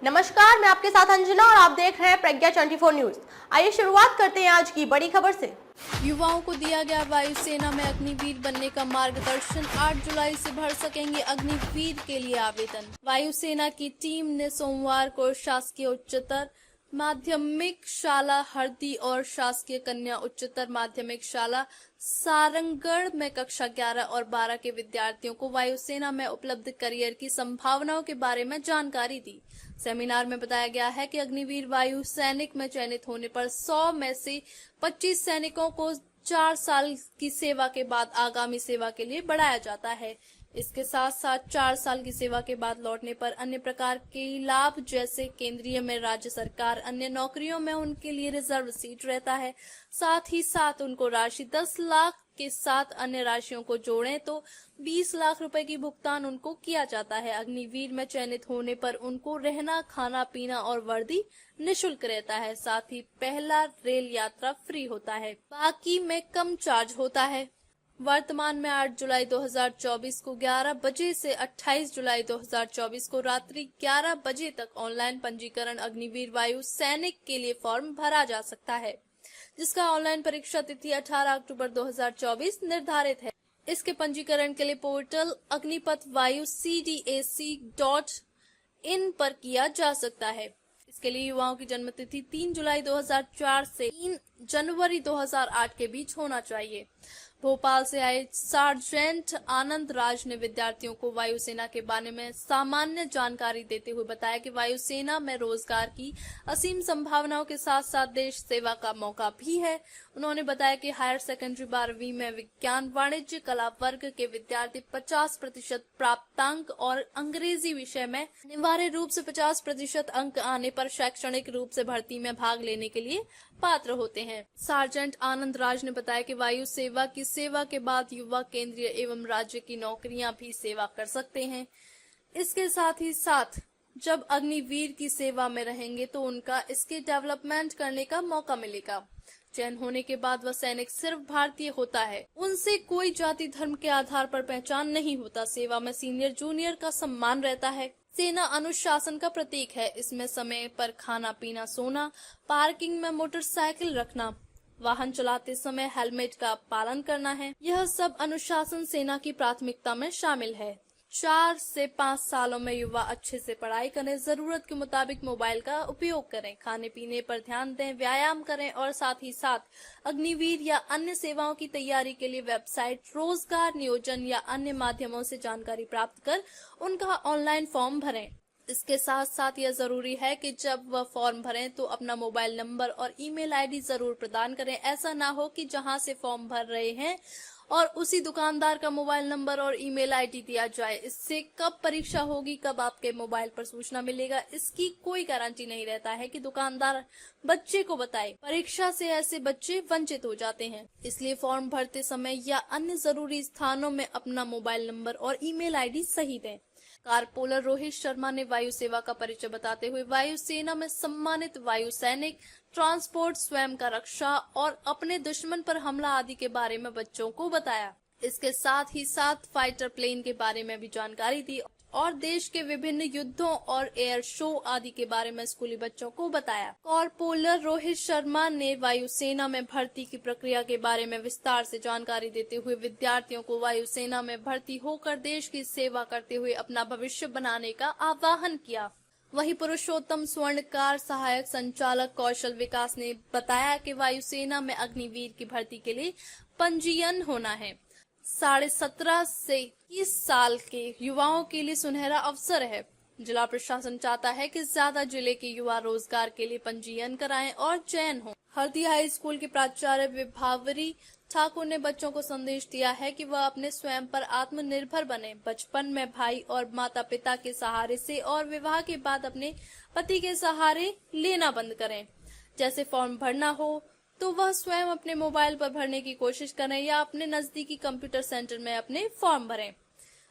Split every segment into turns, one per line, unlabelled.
नमस्कार, मैं आपके साथ अंजना और आप देख रहे हैं प्रज्ञा 24 न्यूज। आइए शुरुआत करते हैं आज की बड़ी खबर से।
युवाओं को दिया गया वायुसेना में अग्निवीर बनने का मार्गदर्शन। 8 जुलाई से भर सकेंगे अग्निवीर के लिए आवेदन। वायुसेना की टीम ने सोमवार को शासकीय उच्चतर माध्यमिक शाला हरदी और शासकीय कन्या उच्चतर माध्यमिक शाला सारंगगढ़ में कक्षा 11 और 12 के विद्यार्थियों को वायुसेना में उपलब्ध करियर की संभावनाओं के बारे में जानकारी दी। सेमिनार में बताया गया है कि अग्निवीर वायु सैनिक में चयनित होने पर 100 में से 25 सैनिकों को 4 साल की सेवा के बाद आगामी सेवा के लिए बढ़ाया जाता है। इसके साथ साथ 4 साल की सेवा के बाद लौटने पर अन्य प्रकार के लाभ जैसे केंद्रीय में राज्य सरकार अन्य नौकरियों में उनके लिए रिजर्व सीट रहता है। साथ ही साथ उनको राशि 10 लाख के साथ अन्य राशियों को जोड़ें तो 20 लाख रुपए की भुगतान उनको किया जाता है। अग्निवीर में चयनित होने पर उनको रहना, खाना पीना और वर्दी निःशुल्क रहता है। साथ ही पहला रेल यात्रा फ्री होता है, बाकी में कम चार्ज होता है। वर्तमान में 8 जुलाई 2024 को 11 बजे से 28 जुलाई 2024 को रात्रि 11 बजे तक ऑनलाइन पंजीकरण अग्निवीर वायु सैनिक के लिए फॉर्म भरा जा सकता है, जिसका ऑनलाइन परीक्षा तिथि 18 अक्टूबर 2024 निर्धारित है। इसके पंजीकरण के लिए पोर्टल अग्निपथ वायु cdac.in पर किया जा सकता है। इसके लिए युवाओं की जन्म तिथि 3 जुलाई 2004 से 3 जनवरी 2008 के बीच होना चाहिए। भोपाल से आए सार्जेंट आनंद राज ने विद्यार्थियों को वायुसेना के बारे में सामान्य जानकारी देते हुए बताया कि वायुसेना में रोजगार की असीम संभावनाओं के साथ साथ देश सेवा का मौका भी है। उन्होंने बताया कि हायर सेकेंडरी 12वीं में विज्ञान, वाणिज्य, कला वर्ग के विद्यार्थी 50% प्राप्तांक और अंग्रेजी विषय में अनिवार्य रूप से 50% अंक आने पर शैक्षणिक रूप से भर्ती में भाग लेने के लिए पात्र होते हैं। सार्जेंट आनंद राज ने बताया कि वायु सेवा की सेवा के बाद युवा केंद्रीय एवं राज्य की नौकरियां भी सेवा कर सकते हैं। इसके साथ ही साथ जब अग्निवीर की सेवा में रहेंगे तो उनका इसके डेवलपमेंट करने का मौका मिलेगा। चयन होने के बाद वह सैनिक सिर्फ भारतीय होता है, उनसे कोई जाति धर्म के आधार पर पहचान नहीं होता। सेवा में सीनियर जूनियर का सम्मान रहता है। सेना अनुशासन का प्रतीक है। इसमें समय पर खाना पीना, सोना, पार्किंग में मोटरसाइकिल रखना, वाहन चलाते समय हेलमेट का पालन करना है। यह सब अनुशासन सेना की प्राथमिकता में शामिल है। 4 से 5 सालों में युवा अच्छे से पढ़ाई करें, जरूरत के मुताबिक मोबाइल का उपयोग करें, खाने पीने पर ध्यान दें, व्यायाम करें और साथ ही साथ अग्निवीर या अन्य सेवाओं की तैयारी के लिए वेबसाइट, रोजगार नियोजन या अन्य माध्यमों से जानकारी प्राप्त कर उनका ऑनलाइन फॉर्म भरें। इसके साथ साथ यह जरूरी है कि जब वह फॉर्म भरें तो अपना मोबाइल नंबर और ईमेल आईडी जरूर प्रदान करें। ऐसा ना हो कि जहां से फॉर्म भर रहे हैं और उसी दुकानदार का मोबाइल नंबर और ईमेल आईडी दिया जाए। इससे कब परीक्षा होगी, कब आपके मोबाइल पर सूचना मिलेगा, इसकी कोई गारंटी नहीं रहता है कि दुकानदार बच्चे को बताए। परीक्षा से ऐसे बच्चे वंचित हो जाते हैं। इसलिए फॉर्म भरते समय या अन्य जरूरी स्थानों में अपना मोबाइल नंबर और ईमेल आईडी सही दें। कारपोलर रोहित शर्मा ने वायु सेवा का परिचय बताते हुए वायुसेना में सम्मानित वायु सैनिक, ट्रांसपोर्ट, स्वयं का रक्षा और अपने दुश्मन पर हमला आदि के बारे में बच्चों को बताया। इसके साथ ही साथ फाइटर प्लेन के बारे में भी जानकारी दी और देश के विभिन्न युद्धों और एयर शो आदि के बारे में स्कूली बच्चों को बताया। कॉर्पोरल रोहित शर्मा ने वायुसेना में भर्ती की प्रक्रिया के बारे में विस्तार से जानकारी देते हुए विद्यार्थियों को वायुसेना में भर्ती होकर देश की सेवा करते हुए अपना भविष्य बनाने का आह्वान किया। वहीं पुरुषोत्तम स्वर्णकार सहायक संचालक कौशल विकास ने बताया कि वायुसेना में अग्निवीर की भर्ती के लिए पंजीयन होना है। 17.5 से 21 साल के युवाओं के लिए सुनहरा अवसर है। जिला प्रशासन चाहता है कि ज्यादा जिले के युवा रोजगार के लिए पंजीयन कराएं और चयन हो। हरदी हाई स्कूल के प्राचार्य विभावरी ठाकुर ने बच्चों को संदेश दिया है कि वह अपने स्वयं पर आत्मनिर्भर बने, बचपन में भाई और माता पिता के सहारे से और विवाह के बाद अपने पति के सहारे लेना बंद करें। जैसे फॉर्म भरना हो तो वह स्वयं अपने मोबाइल पर भरने की कोशिश करें या अपने नजदीकी कंप्यूटर सेंटर में अपने फॉर्म भरें।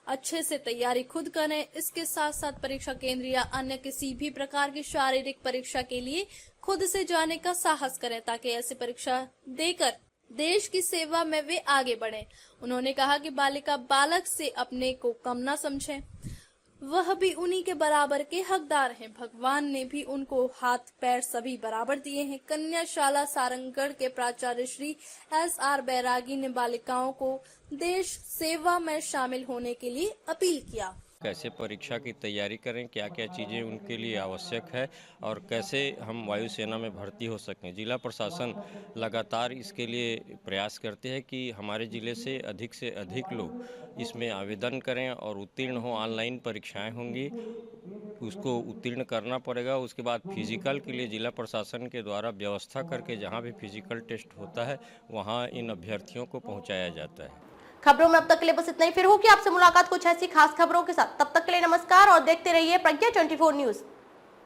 अच्छे से तैयारी खुद करें। इसके साथ साथ परीक्षा केंद्र या अन्य किसी भी प्रकार की शारीरिक परीक्षा के लिए खुद से जाने का साहस करें ताकि ऐसी परीक्षा देकर देश की सेवा में वे आगे बढ़ें। उन्होंने कहा कि बालिका बालक से अपने को कम न समझें। वह भी उन्हीं के बराबर के हकदार हैं। भगवान ने भी उनको हाथ पैर सभी बराबर दिए हैं। कन्या शाला सारंगगढ़ के प्राचार्य श्री SR बैरागी ने बालिकाओं को देश सेवा में शामिल होने के लिए अपील किया।
कैसे परीक्षा की तैयारी करें, क्या क्या चीज़ें उनके लिए आवश्यक है और कैसे हम वायुसेना में भर्ती हो सकें। जिला प्रशासन लगातार इसके लिए प्रयास करते हैं कि हमारे ज़िले से अधिक लोग इसमें आवेदन करें और उत्तीर्ण हो। ऑनलाइन परीक्षाएं होंगी, उसको उत्तीर्ण करना पड़ेगा। उसके बाद फिजिकल के लिए जिला प्रशासन के द्वारा व्यवस्था करके जहाँ भी फिजिकल टेस्ट होता है वहाँ इन अभ्यर्थियों को पहुँचाया जाता है।
खबरों में अब तक के लिए बस इतना ही। फिर होगी आपसे मुलाकात कुछ ऐसी खास खबरों के साथ। तब तक के लिए नमस्कार और देखते रहिए प्रज्ञा 24 न्यूज।